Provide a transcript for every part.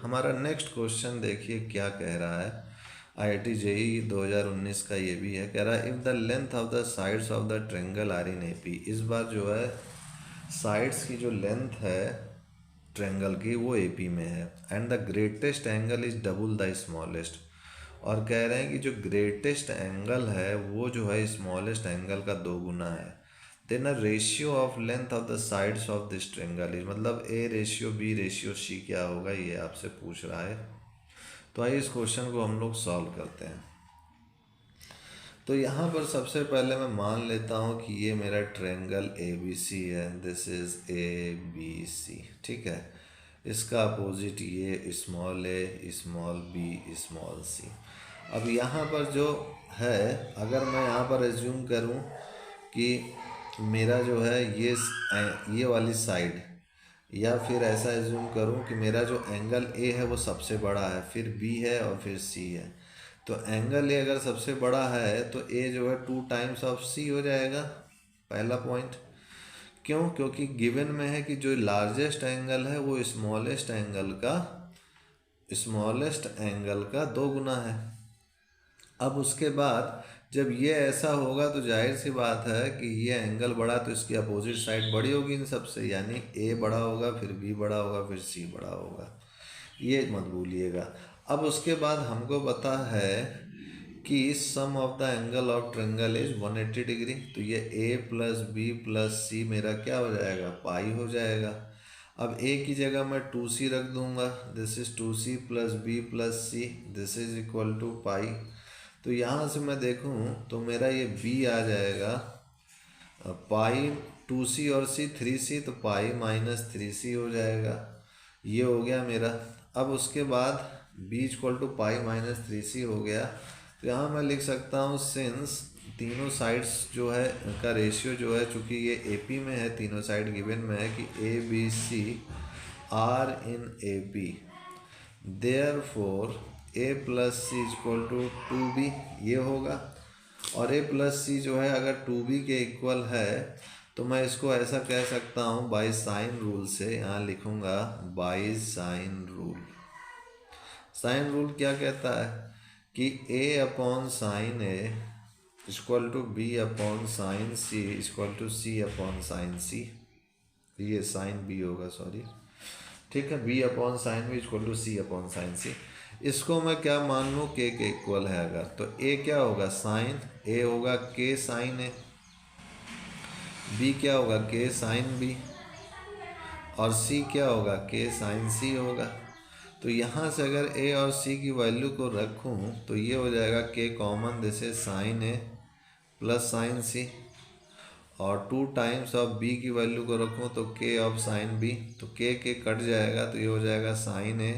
हमारा next question देखिए क्या कह रहा है। IIT JEE 2019 का ये भी है, कह रहा है if the length of the sides of the triangle are in AP। इस बार जो है साइड्स की जो लेंथ है ट्रेंगल की वो AP में है, and the greatest angle is double the smallest. और कह रहे हैं कि जो ग्रेटेस्ट एंगल है वो जो है स्मॉलेस्ट एंगल का 2 गुना है। Then a ratio of length of the sides of this triangle is, मतलब A/B/C क्या होगा ये आपसे पूछ रहा है। तो आइए इस क्वेश्चन को हम लोग सॉल्व करते हैं। तो यहाँ पर सबसे पहले मैं मान लेता हूँ कि ये मेरा ट्रेंगल ABC है, दिस इज ABC, ठीक है। इसका अपोजिट ये small a small b small c। अब यहाँ पर जो है, अगर मैं यहाँ पर एज्यूम करूँ कि मेरा जो है ये वाली साइड, या फिर ऐसा एज्यूम करूँ कि मेरा जो एंगल A है वो सबसे बड़ा है, फिर B है और फिर C है। तो एंगल A अगर सबसे बड़ा है तो A जो है 2 टाइम्स ऑफ C हो जाएगा, पहला पॉइंट। क्यों? क्योंकि गिवन में है कि जो लार्जेस्ट एंगल है वो स्मॉलेस्ट एंगल का 2 गुना है। अब उसके बाद जब ये ऐसा होगा तो जाहिर सी बात है कि ये एंगल बड़ा तो इसकी अपोजिट साइड बड़ी होगी इन सबसे, यानी A बड़ा होगा, फिर B बड़ा होगा, फिर C बड़ा होगा, ये मत भूलिएगा। अब उसके बाद हमको पता है कि sum of the angle of triangle is 180 degree. तो ये A+B+C मेरा क्या हो जाएगा, पाई हो जाएगा। अब A की जगह मैं 2C रख दूंगा, this is 2C + B+C, this is equal to pi. तो यहाँ से मैं देखूँ तो मेरा ये B आ जाएगा पाई 2C और C 3C, तो पाई -3C हो जाएगा। ये हो गया मेरा। अब उसके बाद B = पाई -3C हो गया। तो यहाँ मैं लिख सकता हूँ सिंस तीनों साइड्स जो है का रेशियो जो है, चूँकि ये AP में है, तीनों साइड गिवन में है कि ABC are in AP, therefore A+C = 2B, ये होगा। और A+C जो है अगर 2B के इक्वल है तो मैं इसको ऐसा कह सकता हूँ बाय साइन रूल से, यहाँ लिखूँगा by sine rule. Sine rule क्या कहता है कि A/sin A = B/sin C = C/sin C, ये साइन B होगा, सॉरी, ठीक है। B/sin B = C/sin C। इसको मैं क्या मान लूँ, K के इक्वल है अगर, तो A क्या होगा, साइन A होगा K sin A, B क्या होगा K sin B, और C क्या होगा K sin C होगा। तो यहाँ से अगर A और C की वैल्यू को रखूँ तो ये हो जाएगा K common, this is sin A + sin C, और 2 टाइम्स ऑफ B की वैल्यू को रखूँ तो K ऑफ sin B, तो K कट जाएगा तो ये हो जाएगा sin A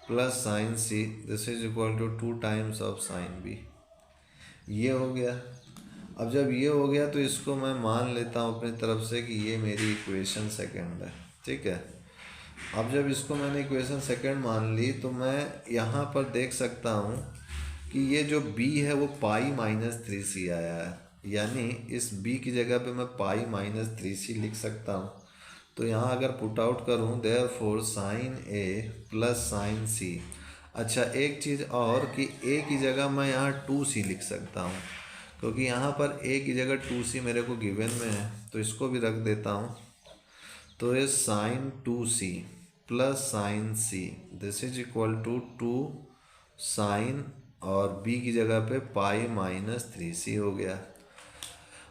+ sin C, this is equal to 2 times of sin B। ये हो गया। अब जब ये हो गया तो इसको मैं मान लेता हूँ अपनी तरफ से कि ये मेरी इक्वेशन सेकंड है, ठीक है। अब जब इसको मैंने इक्वेशन सेकंड मान ली तो मैं यहाँ पर देख सकता हूँ कि ये जो B है वो पाई -3C आया है, यानी इस B की जगह पे मैं पाई -3C लिख सकता हूँ। तो यहाँ अगर पुट आउट करूँ, therefore sin A + sin C। अच्छा, एक चीज़ और कि A की जगह मैं यहाँ 2C लिख सकता हूँ, क्योंकि यहाँ पर A की जगह 2C मेरे को गिवन में है, तो इसको भी रख देता हूँ। तो ये sin 2C + sin C, this is equal to 2 sin, और B की जगह पे पाई -3C हो गया।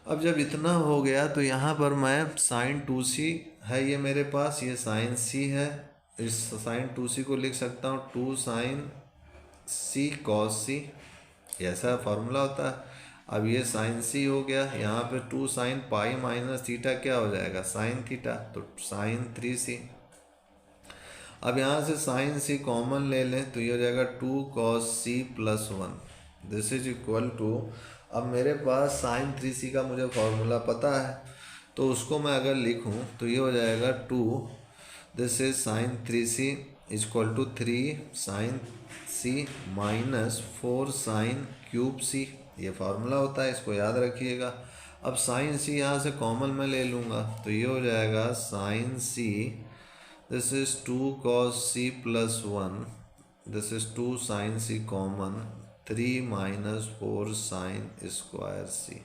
अब जब इतना हो गया तो यहाँ पर मैं sin 2C है ये मेरे पास, ये sin C है, इस sin 2C को लिख सकता हूँ 2 sin C cos C, ऐसा फार्मूला होता है। अब ये sin C हो गया, यहाँ पे 2 sin पाई -थीटा क्या हो जाएगा, sin थीटा, तो sin 3C। अब यहाँ से sin C कॉमन ले लें तो ये हो जाएगा 2 cos C + 1, this is equal to, अब मेरे पास sin 3C का मुझे फॉर्मूला पता है, तो उसको मैं अगर लिखूँ तो ये हो जाएगा 2, this is sin 3C = 3 sin C - 4 sin cube C, ये फार्मूला होता है, इसको याद रखिएगा। अब sin C यहाँ से कॉमन मैं ले लूँगा तो ये हो जाएगा sin C this is 2 cos c plus 1, this is 2 sin c common, 3 minus 4 sine square c।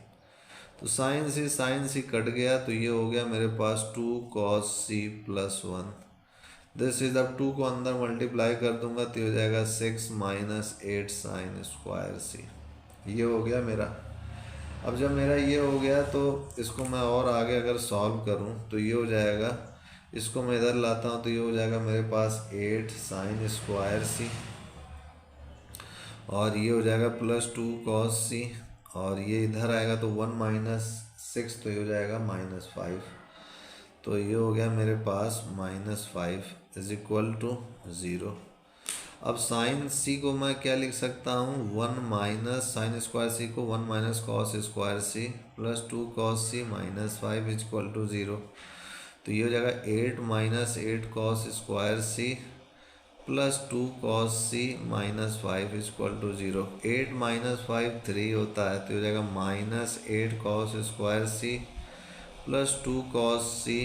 तो साइन सी कट गया, तो ये हो गया मेरे पास 2 cos c plus 1। This is, अब 2 को अंदर मल्टीप्लाई कर दूंगा तो ये हो जाएगा 6 माइनस 8 साइन स्क्वायर c। ये हो गया मेरा। अब जब मेरा ये हो गया तो इसको मैं और आगे अगर सॉल्व करूं तो ये हो जाएगा, इसको मैं इधर लाता हूं तो ये हो जाएगा मेरे पास 8 साइन स्क्वायर c, और ये हो जाएगा प्लस 2 cos c, और ये इधर आएगा तो 1 माइनस 6 तो ये हो जाएगा -5। तो ये हो गया मेरे पास -5 इज इक्वल टू 0। अब साइन सी को मैं क्या लिख सकता हूँ, 1 माइनस साइन स्क्वायर सी को 1 minus cos square C plus 2 cos c -5 is equal to 0। तो ये हो जाएगा 8 minus 8 cos square C plus 2 cos c -5 is equal to 0। 8 minus 5 3 होता है, तो हो जाएगा -8 cos square C plus 2 cos c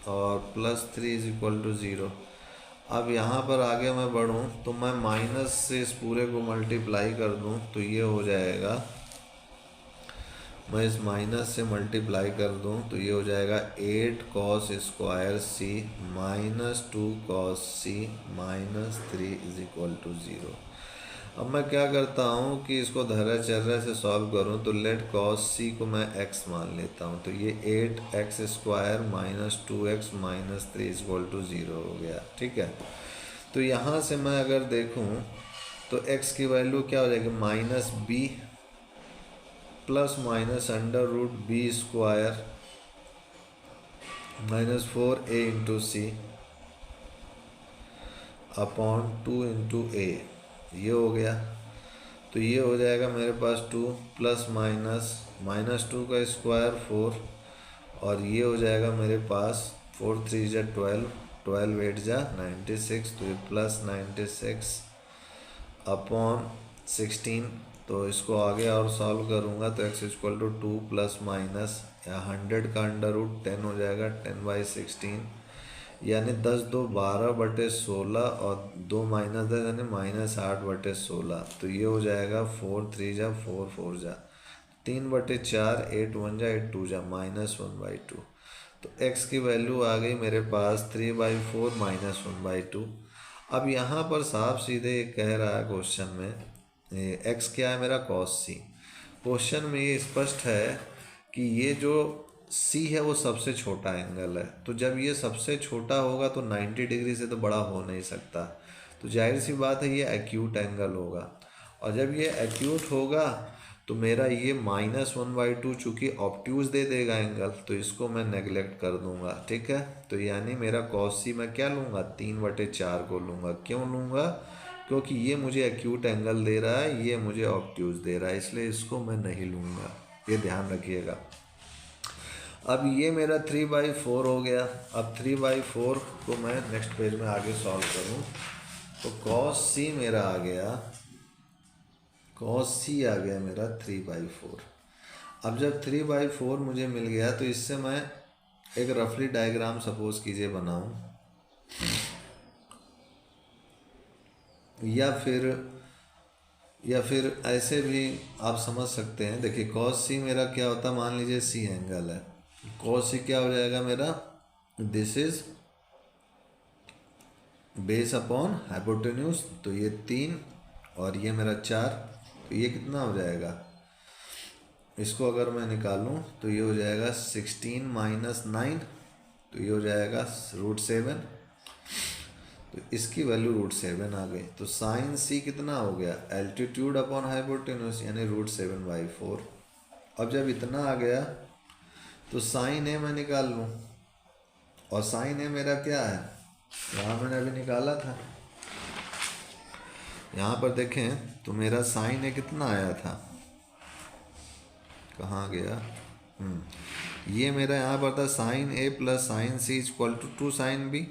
और प्लस 3 इज इक्वल टू 0। अब यहाँ पर आगे मैं बढ़ूँ तो मैं माइनस से इस पूरे को मल्टीप्लाई कर दूँ तो ये हो जाएगा, मैं इस माइनस से मल्टीप्लाई कर दूँ तो ये हो जाएगा 8 cos square C minus 2 cos c minus 3 is equal to 0। अब मैं क्या करता हूँ कि इसको धैर्य चर्या से सॉल्व करूँ तो लेट cos c को मैं x मान लेता हूँ, तो ये 8x square minus 2x minus 3 is equal to 0 हो गया। ठीक है, तो यहाँ से मैं अगर देखूँ तो x की वैल्यू क्या हो जाएगी, minus b plus minus under root b square minus 4a into c upon 2 into a, ये हो गया। तो ये हो जाएगा मेरे पास 2 प्लस माइनस 2 का स्क्वायर 4, और ये हो जाएगा मेरे पास 4 3 जा 12, 12 8 जा 96, तो ये प्लस 96 अपॉन 16। तो इसको आगे और सॉल्व करूँगा तो x equal to 2 plus minus या 100 का अंडर रूट 10 हो जाएगा 10/16, यानी 10 2 12/16 और 2 माइनस 10 यानी -8/16। तो ये हो जाएगा 4 3 जा 4 4 जा 3/4, 8 1 जा 8 2 जा -1/2। तो x की वैल्यू आ गई मेरे पास 3/4 -1/2। अब यहाँ पर साफ सीधे कह रहा है क्वेश्चन में, x क्या है मेरा cos c। क्वेश्चन में ये स्पष्ट है कि ये जो c है वो सबसे छोटा एंगल है, तो जब ये सबसे छोटा होगा तो 90 डिग्री से तो बड़ा हो नहीं सकता, तो जाहिर सी बात है ये एक्यूट एंगल होगा। और जब ये एक्यूट होगा तो मेरा ये -1/2 चूँकि ऑब्ट्यूज दे देगा एंगल, तो इसको मैं नेगलेक्ट कर दूंगा। ठीक है, तो यानी मेरा cos c मैं क्या लूँगा, 3/4 को लूँगा। क्यों लूँगा, क्योंकि ये मुझे एक्यूट एंगल दे रहा है, ये मुझे ऑब्ट्यूज दे रहा है, इसलिए इसको मैं नहीं लूँगा, ये ध्यान रखिएगा। अब ये मेरा 3/4 हो गया। अब 3/4 को मैं नेक्स्ट पेज में आगे सॉल्व करूँ तो cos c मेरा आ गया, cos c आ गया मेरा 3/4। अब जब 3/4 मुझे मिल गया तो इससे मैं एक रफली डायग्राम सपोज कीजिए बनाऊं, या फिर ऐसे भी आप समझ सकते हैं। देखिए cos c मेरा क्या होता है, मान लीजिए c एंगल है, cos c क्या हो जाएगा मेरा, this is base upon hypotenuse, तो ये 3 और ये मेरा 4, तो ये कितना हो जाएगा, इसको अगर मैं निकालूं तो ये हो जाएगा 16 माइनस 9, तो ये हो जाएगा √7, तो इसकी वैल्यू √7 आ गई। तो साइन सी कितना हो गया, एल्टीट्यूड अपॉन हाइपोटेन्यूज यानी √7/4। अब जब इतना आ गया तो साइन ए मैं निकाल लूँ, और साइन ए मेरा क्या है, यहाँ मैंने अभी निकाला था, यहाँ पर देखें तो मेरा साइन ए कितना आया था, कहाँ गया, ये मेरा यहाँ पर था sine A plus sine C equal to 2 sine B.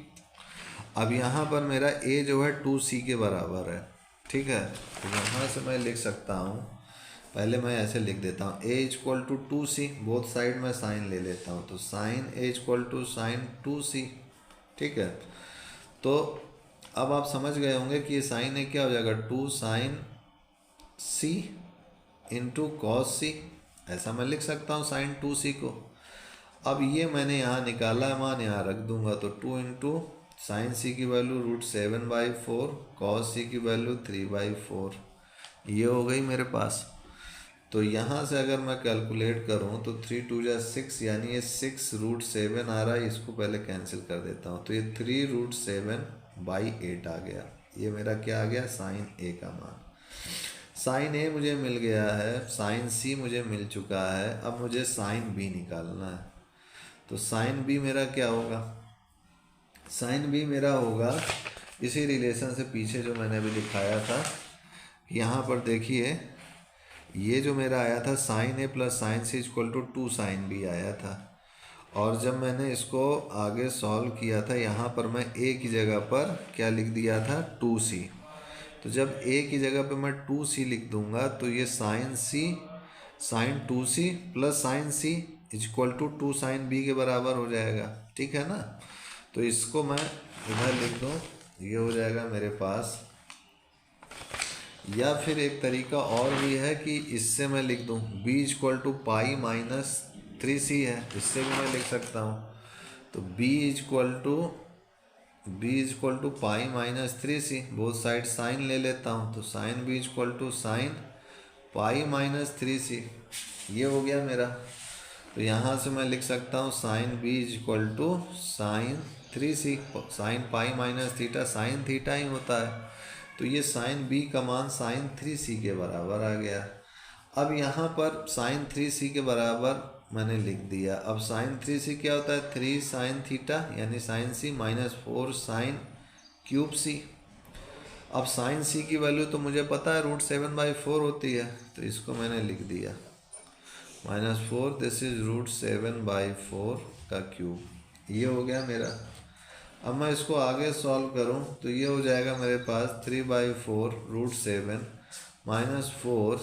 अब यहाँ पर मेरा a जो है 2c के बराबर है। ठीक है, तो यहाँ से मैं लिख सकता हूँ, पहले मैं ऐसे लिख देता हूँ a equal to 2c, both side में साइन ले लेता हूँ, तो sine a equal to sine 2c ठीक है। तो अब आप समझ गए होंगे कि ये साइन ए क्या हो जाएगा, 2 साइन सी इंटू कॉस सी, ऐसा मैं लिख सकता हूँ साइन 2c को। अब ये मैंने यहाँ निकाला है मान, यहाँ रख दूंगा, तो 2 इंटू साइन सी की वैल्यू √7/4, कॉस सी की वैल्यू 3/4, ये हो गई मेरे पास। तो यहाँ से अगर मैं कैलकुलेट करूँ तो 3 2 जा 6, यानी ये 6√7 आ रहा है। इसको पहले कैंसिल कर देता हूँ, तो ये 3√7/8 आ गया। ये मेरा क्या आ गया, साइन ए का मान। साइन ए मुझे मिल गया है, साइन सी मुझे मिल चुका है, अब मुझे साइन बी निकालना है। तो साइन बी मेरा क्या होगा, साइन बी मेरा होगा इसी रिलेशन से पीछे जो मैंने अभी दिखाया था। यहाँ पर देखिए, ये जो मेरा आया था sine A plus sine C equal to 2 sine B आया था। और जब मैंने इसको आगे सॉल्व किया था, यहाँ पर मैं ए की जगह पर क्या लिख दिया था, 2c। तो जब ए की जगह पे मैं 2c लिख दूंगा तो ये sine C sine 2c plus sine C equal to 2 sine B के बराबर हो जाएगा, ठीक है ना। तो इसको मैं इधर लिख दूँ, ये हो जाएगा मेरे पास। या फिर एक तरीका और भी है कि इससे मैं लिख दूँ b equal to pi minus 3c है, इससे भी मैं लिख सकता हूँ। तो b equal to pi minus 3c, both side sine ले लेता हूँ, तो sine b equal to sine pi minus 3c, ये हो गया मेरा। तो यहाँ से मैं लिख सकता हूँ sine b equal to sine 3c, sine pi minus theta sine theta ही होता है। तो ये साइन b का मान साइन 3c के बराबर आ गया। अब यहाँ पर साइन 3c के बराबर मैंने लिख दिया। अब साइन 3c क्या होता है, 3 साइन थीटा यानी sine c minus 4 sine cube c। अब साइन c की वैल्यू तो मुझे पता है √7/4 होती है, तो इसको मैंने लिख दिया -4, दिस इज √7/4 का क्यूब, ये हो गया मेरा। अब मैं इसको आगे सॉल्व करूं तो ये हो जाएगा मेरे पास 3/4 √7 -4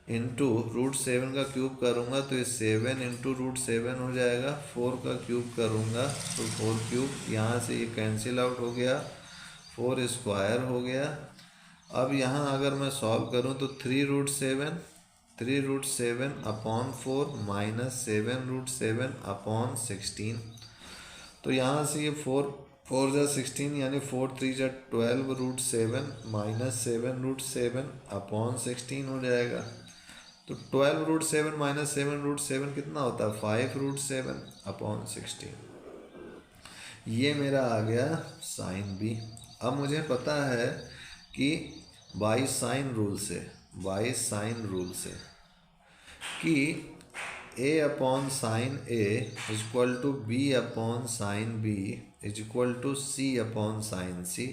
इंटू √7 का क्यूब करूँगा तो ये 7 इंटू √7 हो जाएगा। 4 का क्यूब करूँगा तो 4 क्यूब, यहाँ से ये कैंसिल आउट हो गया, 4 स्क्वायर हो गया। अब यहाँ अगर मैं सॉल्व करूँ तो 3√7 अपॉन 4 माइनस 7√7/16। तो यहाँ से ये 4 जा 16 यानी 4 3 जा 12 √7 माइनस 7√7/16 हो जाएगा। तो 12√7 माइनस 7√7 कितना होता है, 5√7/16। ये मेरा आ गया साइन बी। अब मुझे पता है कि बाई साइन रूल से कि a upon sine A equal to b upon sine B equal to c upon sine C.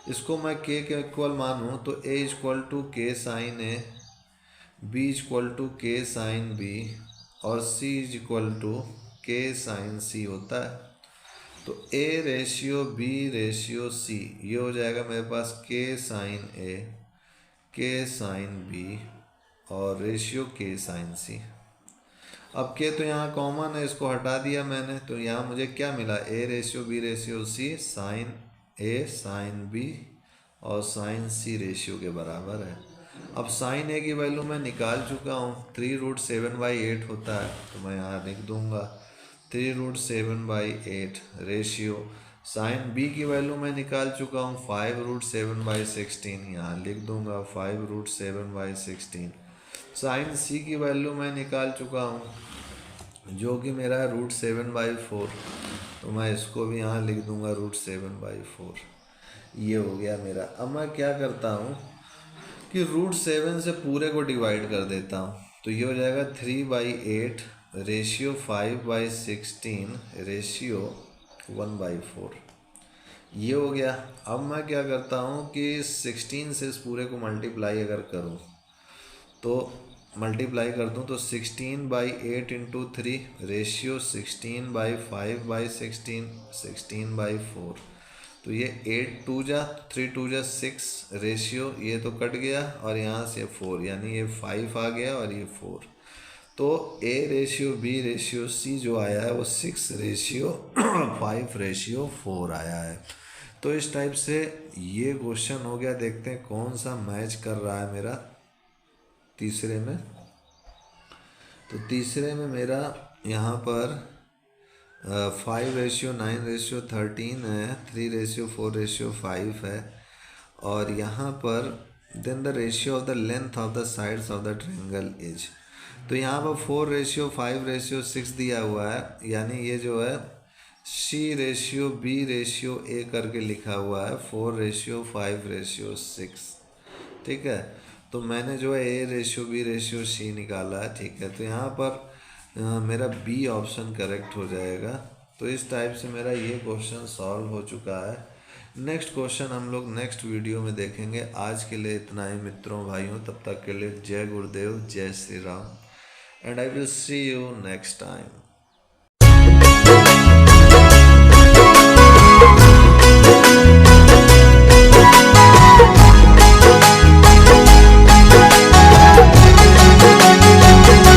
इसको मैं k के इक्वल मानूँ तो a equal to k sine A, b equal to k sine B और c equal to k sine C होता है। तो a ratio b ratio c, ये हो जाएगा मेरे पास k sine A, k sine B और रेशियो k साइन सी। अब k तो यहाँ कॉमन है, इसको हटा दिया मैंने, तो यहाँ मुझे क्या मिला, a ratio b ratio c sine a sine b और साइन c रेशियो के बराबर है। अब साइन a की वैल्यू मैं निकाल चुका हूँ, 3√7/8 होता है, तो मैं यहाँ लिख दूँगा 3√7/8 रेशियो। साइन b की वैल्यू मैं निकाल चुका हूँ 5√7/16, यहाँ लिख दूँगा 5√7/16। साइन c की वैल्यू मैं निकाल चुका हूँ जो कि मेरा है √7/4, तो मैं इसको भी यहाँ लिख दूँगा √7/4, ये हो गया मेरा। अब मैं क्या करता हूँ कि √7 से पूरे को डिवाइड कर देता हूँ, तो ये हो जाएगा 3/8 रेशियो 5/16 रेशियो 1/4, ये हो गया। अब मैं क्या करता हूँ कि 16 से इस पूरे को मल्टीप्लाई अगर करूँ तो मल्टीप्लाई कर दूँ तो 16/8 इंटू 3 रेशियो 16/5/16 16/4, तो ये 8 2 जा 3 2 जा 6 रेशियो, ये तो कट गया और यहाँ से 4 यानी ये 5 आ गया और ये 4। तो A ratio B ratio C जो आया है वो 6 रेशियो 5 रेशियो 4 आया है। तो इस टाइप से ये क्वेश्चन हो गया। देखते हैं कौन सा मैच कर रहा है मेरा तीसरे में। तो तीसरे में मेरा यहाँ पर 5 रेशियो 9 रेशियो 13 है, 3 रेशियो 4 रेशियो 5 है, और यहाँ पर then the ratio of the length of the sides of the triangle is. तो यहाँ पर 4 रेशियो 5 रेशियो 6 दिया हुआ है, यानी ये जो है C ratio B ratio A करके लिखा हुआ है 4 रेशियो 5 रेशियो 6। ठीक है, तो मैंने जो है A ratio B ratio C निकाला है। ठीक है, तो यहाँ पर मेरा बी ऑप्शन करेक्ट हो जाएगा। तो इस टाइप से मेरा ये क्वेश्चन सॉल्व हो चुका है। नेक्स्ट क्वेश्चन हम लोग नेक्स्ट वीडियो में देखेंगे। आज के लिए इतना ही मित्रों भाइयों, तब तक के लिए जय गुरुदेव, जय Shri Ram, and I will see you next time.